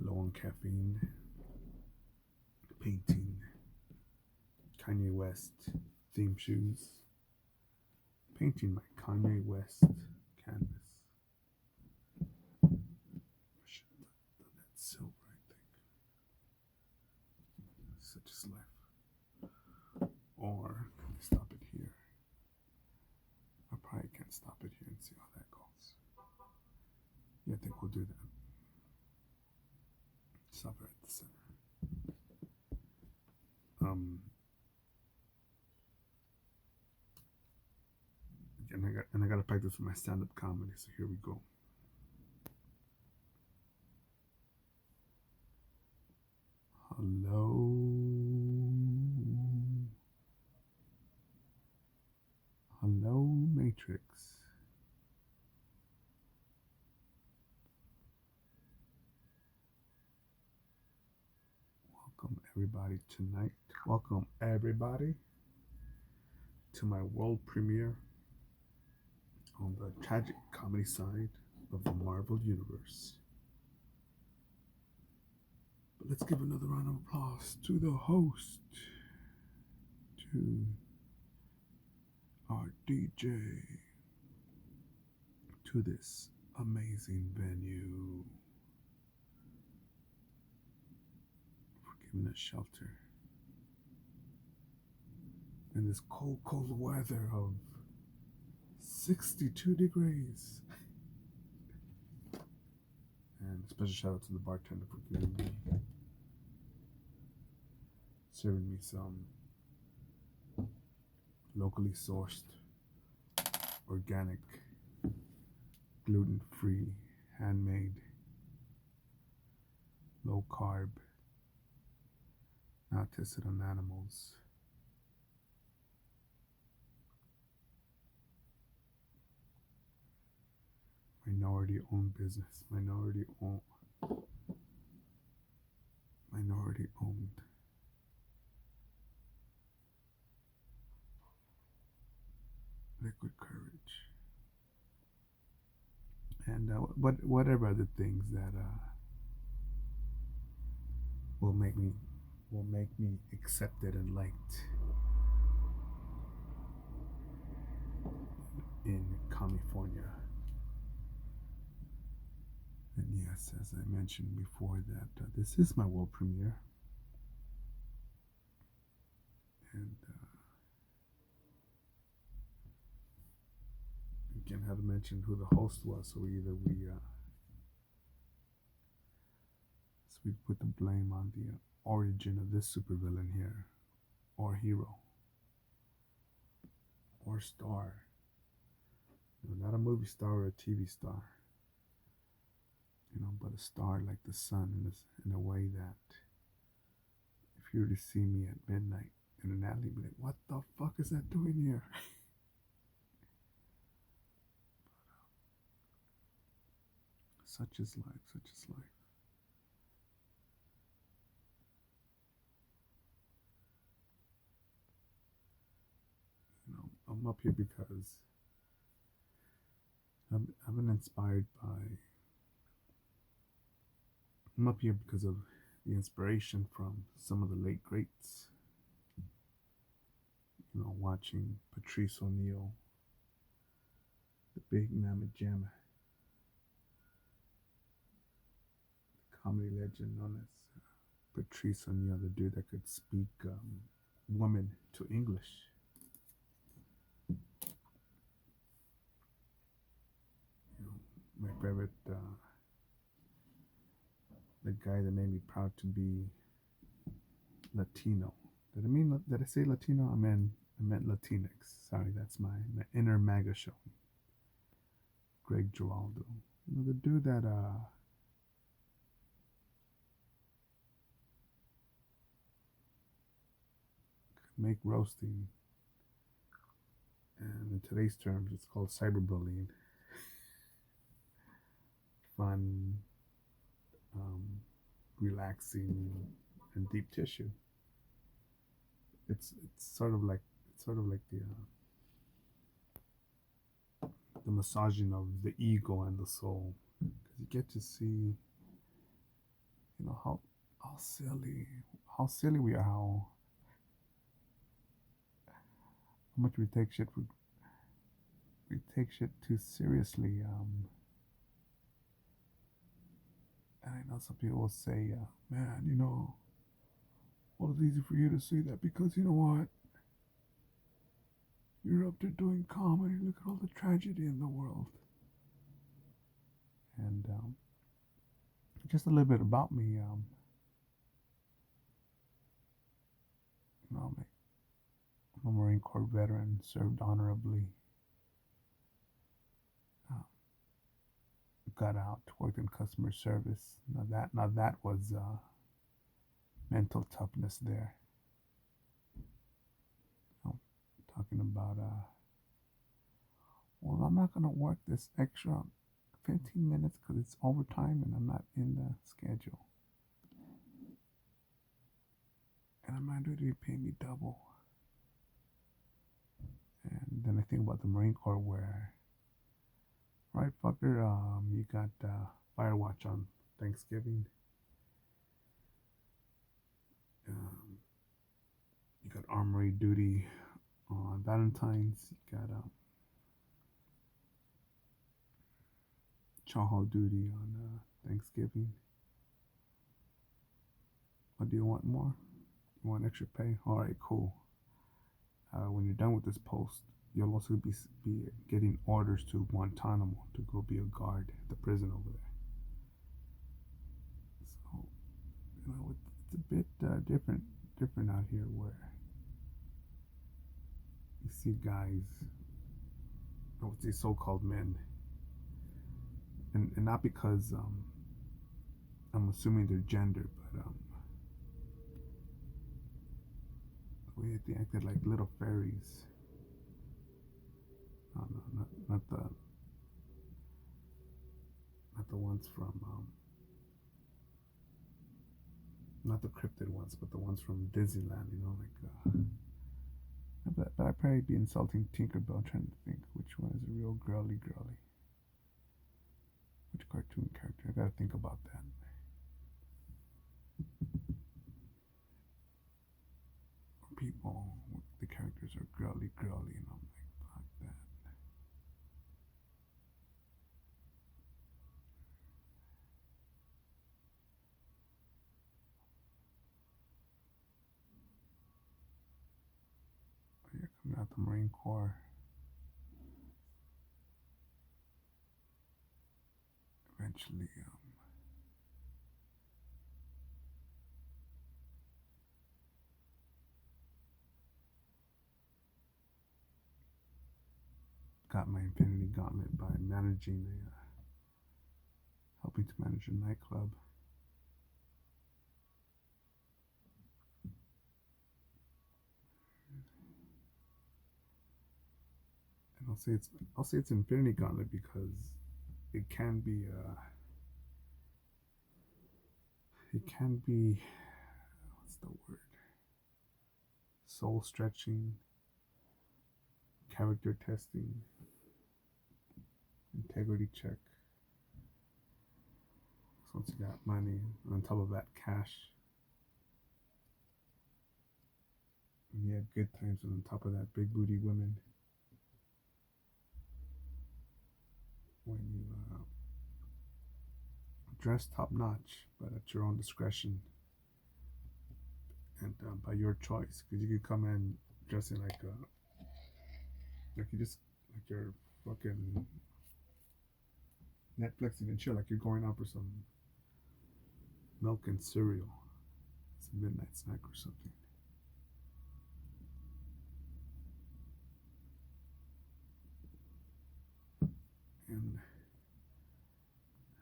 low on caffeine, painting, Kanye West theme shoes, painting my Kanye West canvas. I should have done that silver, I think. Such is life. Or can I stop it here? I probably can't stop it here and see how that goes. Yeah, I think we'll do that. Stop it at the center. And I gotta practice with my stand-up comedy. So here we go. Hello, hello, Matrix. Welcome everybody tonight. Welcome everybody to my world premiere on the tragic comedy side of the Marvel Universe. But let's give another round of applause to the host, to our DJ, to this amazing venue, for giving us shelter in this cold, cold weather of 62 degrees. And a special shout out to the bartender for giving me, serving me some locally sourced, organic, gluten-free, handmade, low carb, not tested on animals, minority-owned business, minority-owned liquid courage, and whatever other things that will make me accepted and liked in California. And yes, as I mentioned before, that this is my world premiere, and again, haven't mentioned who the host was, so we put the blame on the origin of this supervillain here, or hero, or star. Not a movie star or a TV star, but a star like the sun, in a way that if you were to see me at midnight in an alley, you'd be like, what the fuck is that doing here? Such is life, such is life. I'm up here because I've been inspired by. I'm up here because of the inspiration from some of the late greats. Watching Patrice O'Neal, the big mamma jamma, the comedy legend known as Patrice O'Neal, the dude that could speak woman to English. My favorite, the guy that made me proud to be Latino. Did I say Latino? I meant Latinx. Sorry, that's my inner MAGA show. Greg Giraldo. The dude that could make roasting, and in today's terms, it's called cyberbullying, fun, relaxing, and deep tissue. It's sort of like the massaging of the ego and the soul, because you get to see how silly how silly we are, how much we take shit too seriously. And I know some people will say, man, well, it's easy for you to say that because you know what? You're up there doing comedy. Look at all the tragedy in the world. And just a little bit about me. I'm a Marine Corps veteran, served honorably. Uh, got out, worked in customer service. Now that was mental toughness there. You know, talking about well, I'm not gonna work this extra 15 minutes because it's overtime and I'm not in the schedule. And I'm not going to pay me double. And then I think about the Marine Corps where, right, fucker, you got fire watch on Thanksgiving. You got armory duty on Valentine's. You got chow hall duty on Thanksgiving. What do you want more? You want extra pay? All right, cool. When you're done with this post, you'll also be getting orders to Guantanamo to go be a guard at the prison over there. So, it's a bit different out here where you see guys, I would say so-called men, and not because I'm assuming their gender, but the way they acted like little fairies. No, not the ones from not the cryptid ones, but the ones from Disneyland. But I'd probably be insulting Tinkerbell, trying to think which one is a real girly. Which cartoon character? I gotta think about that. People, the characters are girly, and I'm like, fuck that. But yeah, coming out the Marine Corps, eventually, got my Infinity Gauntlet by helping to manage a nightclub. And I'll say it's Infinity Gauntlet because it can be what's the word? Soul stretching, character testing, integrity check. So once you got money, on top of that cash, and you had good times, and on top of that big booty women, when you dress top notch, but at your own discretion and by your choice, because you could come in dressing like you just like you're fucking Netflixing and chill, like you're going out for some milk and cereal. It's a midnight snack or something. And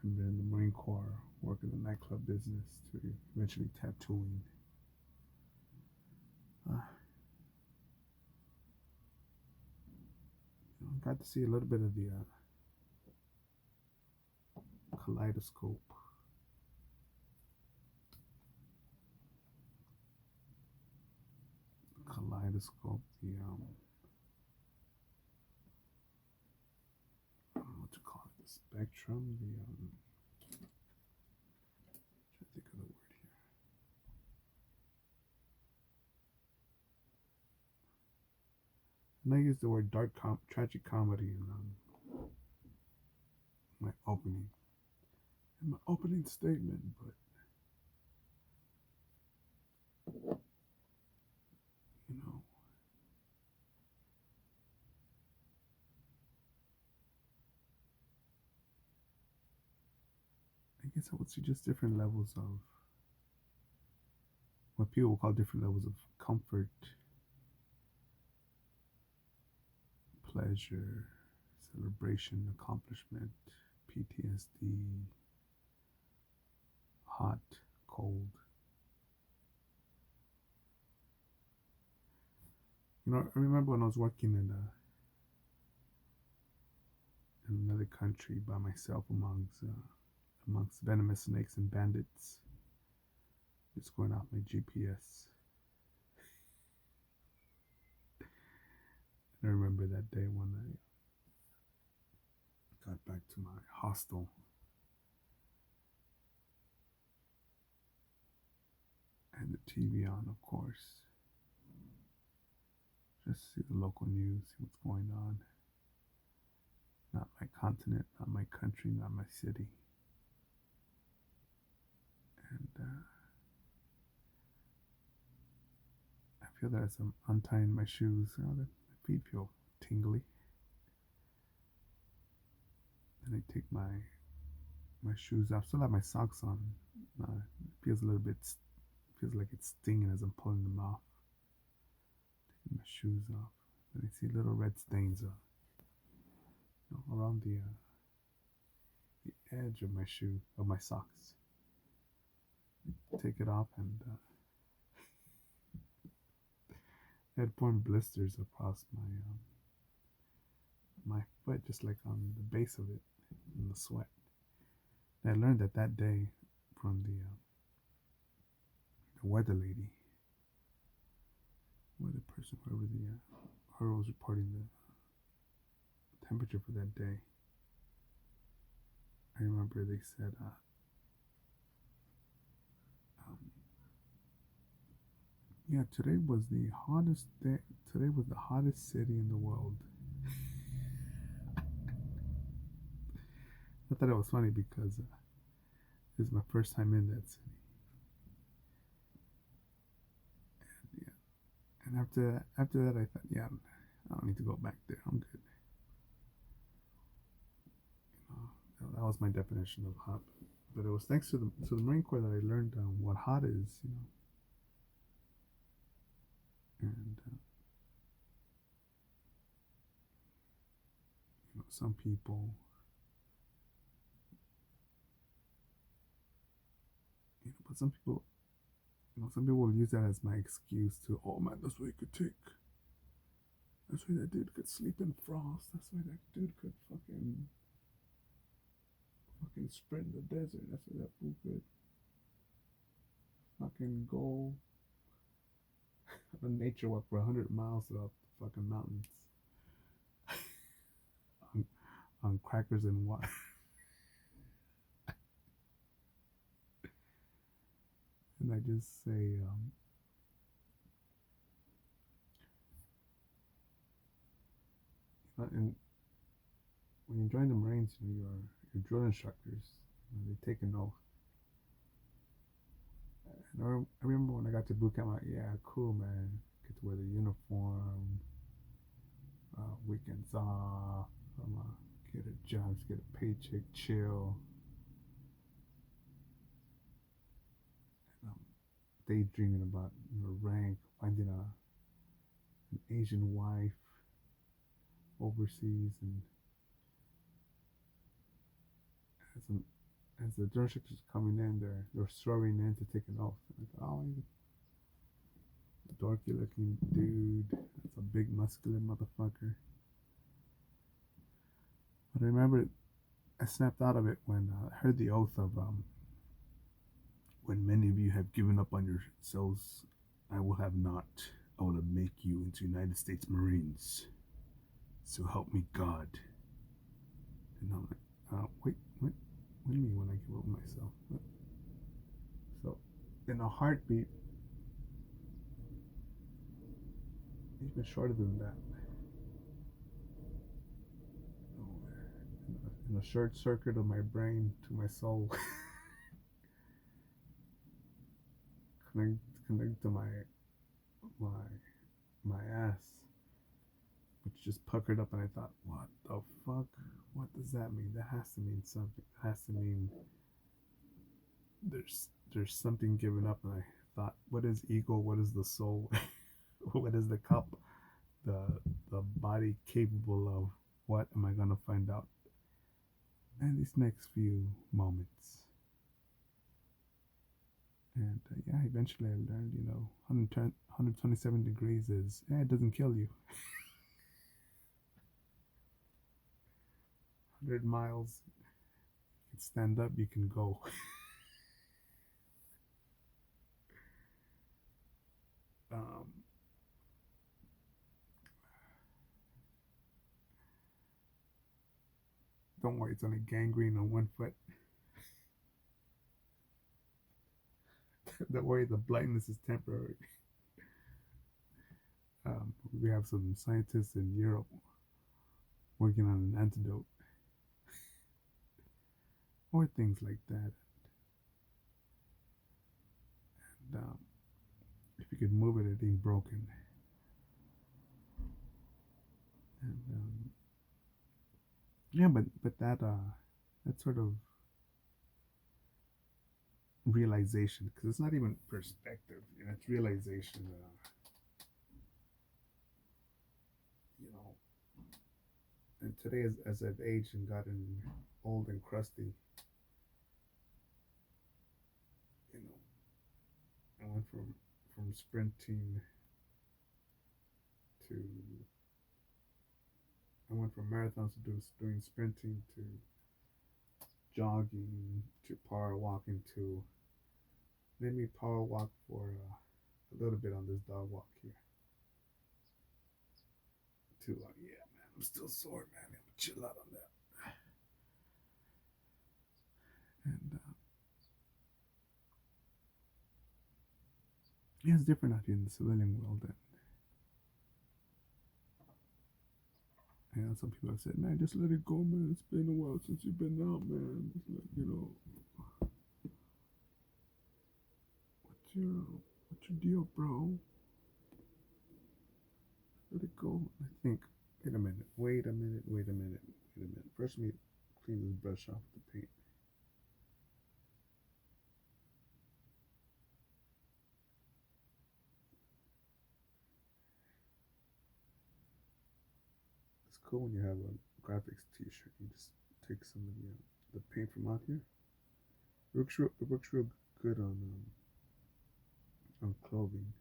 I've been in the Marine Corps, working the nightclub business to eventually tattooing. Got to see a little bit of the kaleidoscope. Kaleidoscope, the I don't know what to call it, the spectrum, the trying to think of the And I use the word tragic comedy my opening, in my opening statement, but you know, I guess I would see just different levels of what people call different levels of comfort, pleasure, celebration, accomplishment, PTSD, hot, cold. You know, I remember when I was working in another country by myself amongst venomous snakes and bandits, just going off my GPS. And I remember that day when I got back to my hostel. I had the TV on, of course. Just see the local news, see what's going on. Not my continent, not my country, not my city. And I feel that as I'm untying my shoes, you know, my feet feel tingly. Then I take my shoes off. Still have my socks on. It feels a little bit, feels like it's stinging as I'm pulling them off. Taking my shoes off. Then I see little red stains you know, around the edge of my shoe, of my socks. I take it off and I had formed blisters across my foot, just like on the base of it, in the sweat. And I learned that day from the weather lady, weather person, whoever her was reporting the temperature for that day. I remember they said, yeah, today was the hottest day. Today was the hottest city in the world. I thought it was funny because this is my first time in that city. And, yeah, and after that, I thought, yeah, I don't need to go back there. I'm good. You know, that was my definition of hot. But it was thanks to the Marine Corps that I learned what hot is. You know, and you know, some people, you know, but some people, you know, some people will use that as my excuse to, oh man, that's what you could take. That's why that dude could sleep in frost. That's why that dude could fucking sprint in the desert. That's why that fool could fucking go on a nature walk for 100 miles up the fucking mountains on crackers and water. And I just say, and when you join the Marines, you know, your drill instructors, you know, they take an oath. And I remember when I got to boot camp, I'm like, yeah, cool, man. Get to wear the uniform, weekends off, I'm get a job, get a paycheck, chill. And I'm daydreaming about, you know, rank, finding an Asian wife overseas, and as, an, as the drill instructors coming in, they're swearing in to take an oath. And I thought, oh, dorky looking dude. That's a big muscular motherfucker. But I remember I snapped out of it when I heard the oath of when many of you have given up on yourselves, I will have not. I will make you into United States Marines. So help me God. And I'm like, wait, what do you mean when I give up myself? What? So in a heartbeat, even shorter than that, in a short circuit of my brain to my soul. connect connect to my my ass, which just puckered up, and I thought, what the fuck? What does that mean? That has to mean something. It has to mean there's something given up, and I thought, what is ego? What is the soul? What is the cup? The the body capable of? What am I gonna find out in these next few moments? And yeah, eventually I learned, 127 degrees is, it doesn't kill you. 100 miles, you can stand up, you can go. um, don't worry, it's only gangrene on one foot. Don't worry, the blindness is temporary. We have some scientists in Europe working on an antidote or things like that. And if you could move it, it ain't broken. And yeah, but that sort of realization, because it's not even perspective, it's realization. You know, and today, as I've aged and gotten old and crusty, you know, I went from sprinting to I went from marathons to doing sprinting to jogging to power walking to let me power walk for a little bit on this dog walk here to yeah, man, I'm still sore, man. I'm gonna chill out on that. And yeah, it's different out here in the civilian world. And some people have said, man, just let it go, man. It's been a while since you've been out, man. It's like, what's your deal, bro? Let it go. I think, wait a minute, wait a minute, wait a minute, wait a minute. First, let me clean this brush off with the paint. It's cool when you have a graphics t-shirt. You just take some of the paint from out here. It works real good on clothing.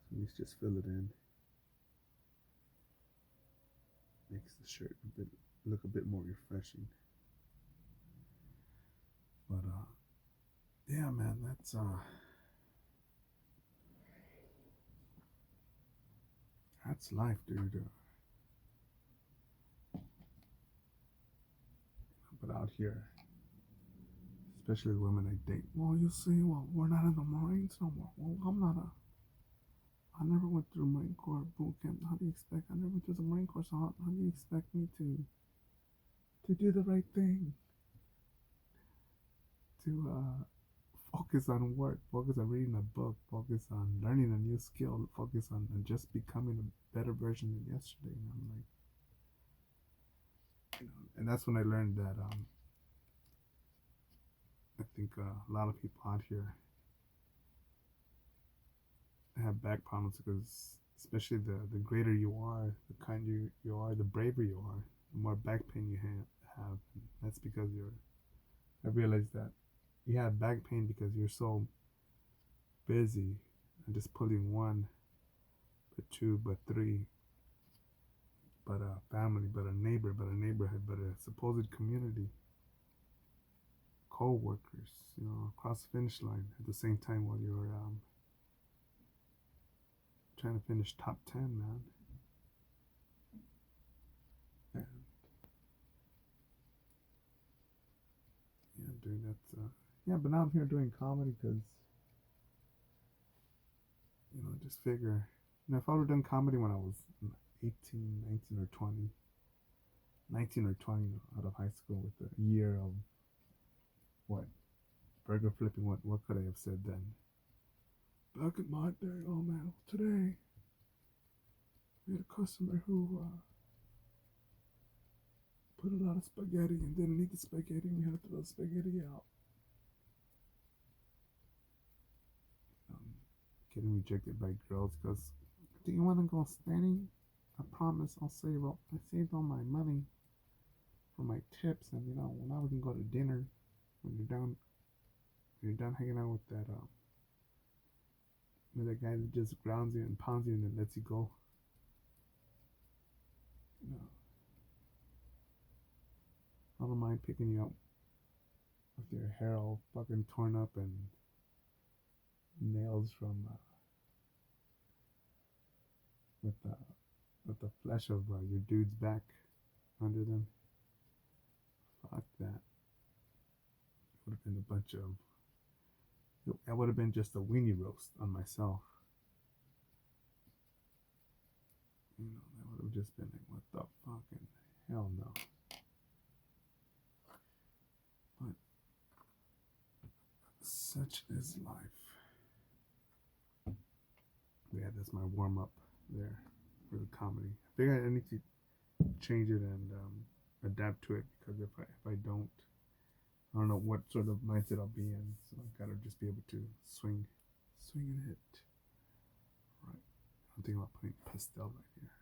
So let's just fill it in. Makes the shirt look a bit more refreshing. But yeah, man, that's life, dude. But out here, especially the women I date, well, you see, well, we're not in the Marines no more. Well, I never went through Marine Corps boot camp. How do you expect? I never went through the Marine Corps, so how do you expect me to do the right thing? To focus on work, focus on reading a book, focus on learning a new skill, focus on just becoming a better version than yesterday. And I'm like, and that's when I learned that I think a lot of people out here have back problems because, especially the greater you are, the kinder you are, the braver you are, the more back pain you have. And that's because I realized that you have back pain because you're so busy and just pulling one, but two, but three, but a family, but a neighbor, but a neighborhood, but a supposed community, co-workers, across the finish line at the same time while you're trying to finish top 10, man. And yeah, doing that. Yeah, but now I'm here doing comedy because, just figure, if I would have done comedy when I was 18, 19, or 20, 19 or 20 out of high school with a year of what burger flipping. What could I have said then? Back in my day, oh man, today we had a customer who put a lot of spaghetti and didn't eat the spaghetti. And we had to throw the spaghetti out. Um, Getting rejected by girls because, do you want to go steady? I promise I'll save up. I saved all my money for my tips, and now we can go to dinner when you're done hanging out with that guy that just grounds you and pounds you and then lets you go. You know, I don't mind picking you up with your hair all fucking torn up and nails from with the flesh of your dude's back under them. Fuck that. Would have been a bunch of. That would have been just a weenie roast on myself. That would have just been like, what the fucking hell no. But such is life. Yeah, that's my warm up there for the comedy. I think I need to change it and adapt to it because if I don't know what sort of mindset I'll be in. So I gotta just be able to swing and hit. Right. I'm thinking about putting pastel right here.